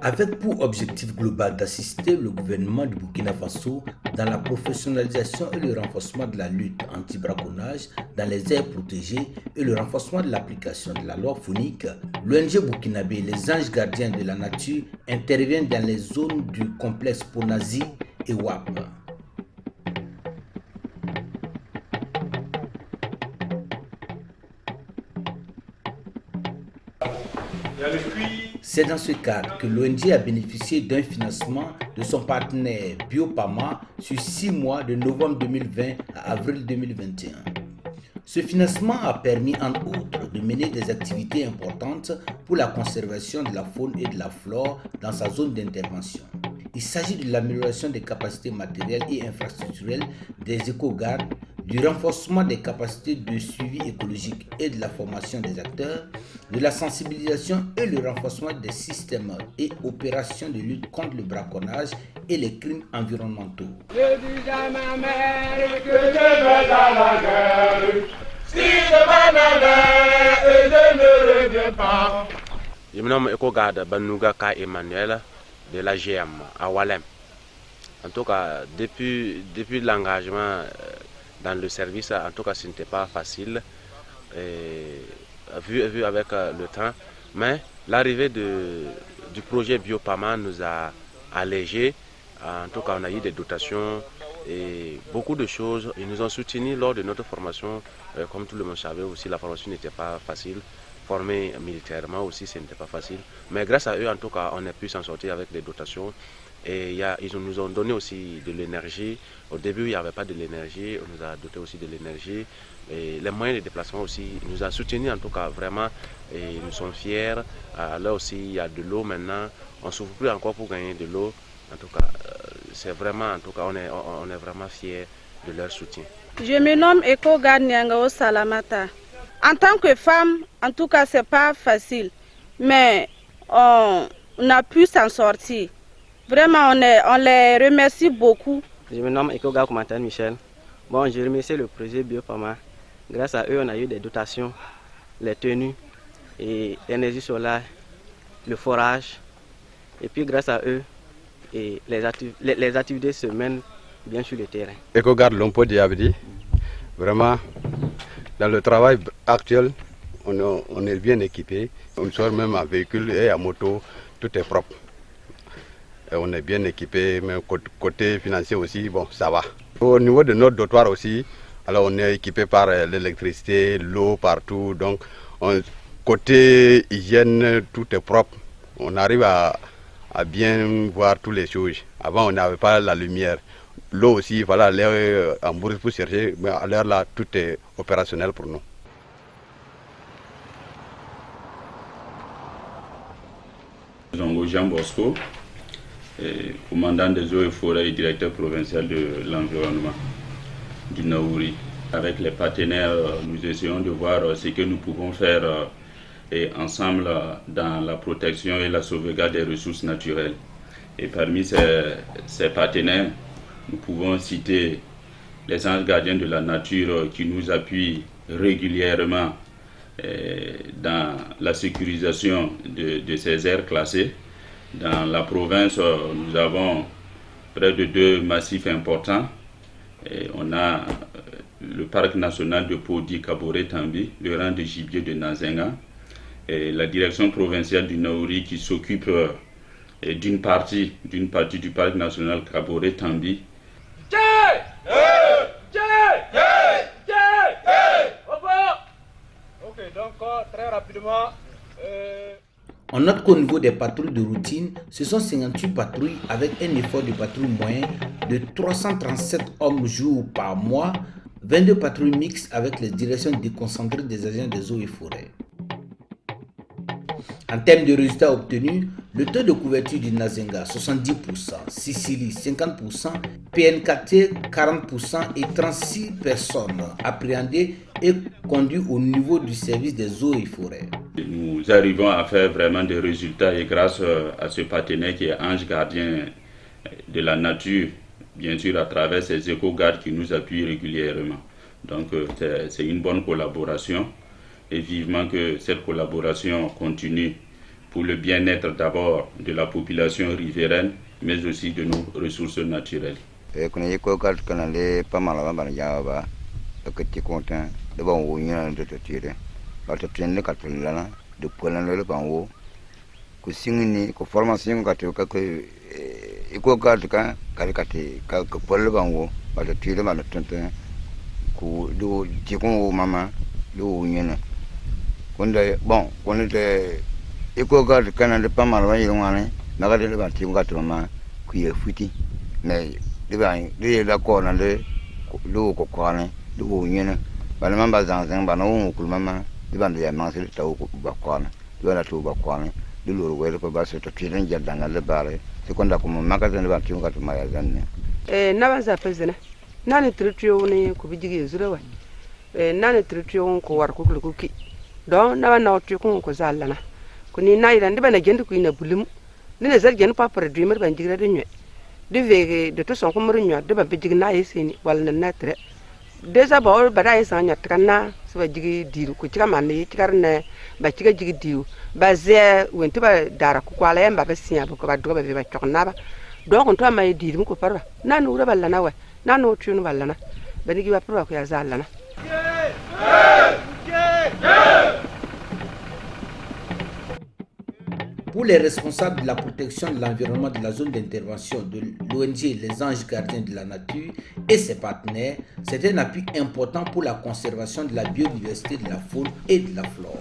avec pour objectif global d'assister le gouvernement du Burkina Faso dans la professionnalisation et le renforcement de la lutte anti-braconnage dans les aires protégées et le renforcement de l'application de la loi phonique, l'ONG burkinabé Les Anges Gardiens de la Nature intervient dans les zones du complexe Ponazi et WAP. C'est dans ce cadre que l'ONG a bénéficié d'un financement de son partenaire Biopama sur 6 mois de novembre 2020 à avril 2021. Ce financement a permis entre autres de mener des activités importantes pour la conservation de la faune et de la flore dans sa zone d'intervention. Il s'agit de l'amélioration des capacités matérielles et infrastructurelles des éco-gardes, du renforcement des capacités de suivi écologique et de la formation des acteurs, de la sensibilisation et le renforcement des systèmes et opérations de lutte contre le braconnage et les crimes environnementaux. Je dis à ma mère que je vais à la guerre. Si je vais à la guerre, je ne reviens pas. Je me nomme Éco-Garde Banouga Ka Emmanuel de la GM à Walem. En tout cas, depuis l'engagement dans le service, en tout cas, ce n'était pas facile, vu avec le temps. Mais l'arrivée du projet Biopama nous a allégé. En tout cas, on a eu des dotations et beaucoup de choses. Ils nous ont soutenus lors de notre formation. Comme tout le monde savait aussi, la formation n'était pas facile. Formés militairement aussi, ce n'était pas facile. Mais grâce à eux, en tout cas, on a pu s'en sortir avec des dotations. Et ils nous ont donné aussi de l'énergie. Au début, il n'y avait pas de l'énergie. On nous a doté aussi de l'énergie. Et les moyens de déplacement aussi, ils nous ont soutenus en tout cas vraiment. Et nous sommes fiers. Là aussi, il y a de l'eau maintenant. On ne souffre plus encore pour gagner de l'eau. En tout cas, c'est vraiment, en tout cas, on est vraiment fiers de leur soutien. Je me nomme Éco-Garde Nyangao Salamata. En tant que femme, en tout cas, c'est pas facile. Mais on a pu s'en sortir. Vraiment, on les remercie beaucoup. Je me nomme Éco-Garde Koumantan Michel. Bon, je remercie le projet Biopama. Grâce à eux, on a eu des dotations, les tenues, et l'énergie solaire, le forage. Et puis grâce à eux, et les activités se mènent bien sur le terrain. Éco-Garde Lompo Diabdi, vraiment, dans le travail actuel, on est bien équipé. On sort même en véhicule et en moto, tout est propre. Et on est bien équipé, mais côté financier aussi, bon, ça va. Au niveau de notre dortoir aussi, alors on est équipé par l'électricité, l'eau partout. Donc, côté hygiène, tout est propre. On arrive à bien voir toutes les choses. Avant, on n'avait pas la lumière. L'eau aussi, voilà, l'air en bourse pour chercher, mais à l'heure là, tout est opérationnel pour nous. Jean Bosco, commandant des eaux et forêts et directeur provincial de l'environnement du Naouri. Avec les partenaires, nous essayons de voir ce que nous pouvons faire ensemble dans la protection et la sauvegarde des ressources naturelles. Et parmi ces partenaires, nous pouvons citer les Anges Gardiens de la Nature qui nous appuient régulièrement dans la sécurisation de ces aires classées. Dans la province, nous avons près de 2 massifs importants. Et on a le parc national de Podi-Kaboré-Tambi, le rang de gibier de Nazenga, et la direction provinciale du Naouri qui s'occupe d'une partie du parc national Kaboré-Tambi. Ok, donc très rapidement. On note qu'au niveau des patrouilles de routine, ce sont 58 patrouilles avec un effort de patrouille moyen de 337 hommes jour par mois, 22 patrouilles mixtes avec les directions déconcentrées des agents des eaux et forêts. En termes de résultats obtenus, le taux de couverture du Nazenga 70%, Sicily 50%, PNKT 40% et 36 personnes appréhendées et conduites au niveau du service des eaux et forêts. Nous arrivons à faire vraiment des résultats et grâce à ce partenaire qui est Ange Gardien de la Nature, bien sûr à travers ces éco-gardes qui nous appuient régulièrement. Donc c'est une bonne collaboration et vivement que cette collaboration continue pour le bien-être d'abord de la population riveraine, mais aussi de nos ressources naturelles. Nabanza pezena nani tritio ni kubijigi zurawa nani tritio ko war ku ki don na na trio ko zalana kuni na ira ndiba na gendu ku ina bulimu ni na zargen papara dreamer ban jigra de nwe de vege de to son ko mur nwa de ba bijigi na yesini wal na natre déjà ba ba da yesa nya tkanna so ba jigi diru ku tika manni tikar ne ba tika jigi diu ba ze wenti ba dara ku kwala yamba ba sinya ba ko ba do ba ba chokna ba donc on to ma diru ko parba nanu ura ballana wa nanu tunu ballana bani gi ba parba ko ya zallana. Pour les responsables de la protection de l'environnement de la zone d'intervention de l'ONG Les Anges Gardiens de la Nature et ses partenaires, c'est un appui important pour la conservation de la biodiversité de la faune et de la flore.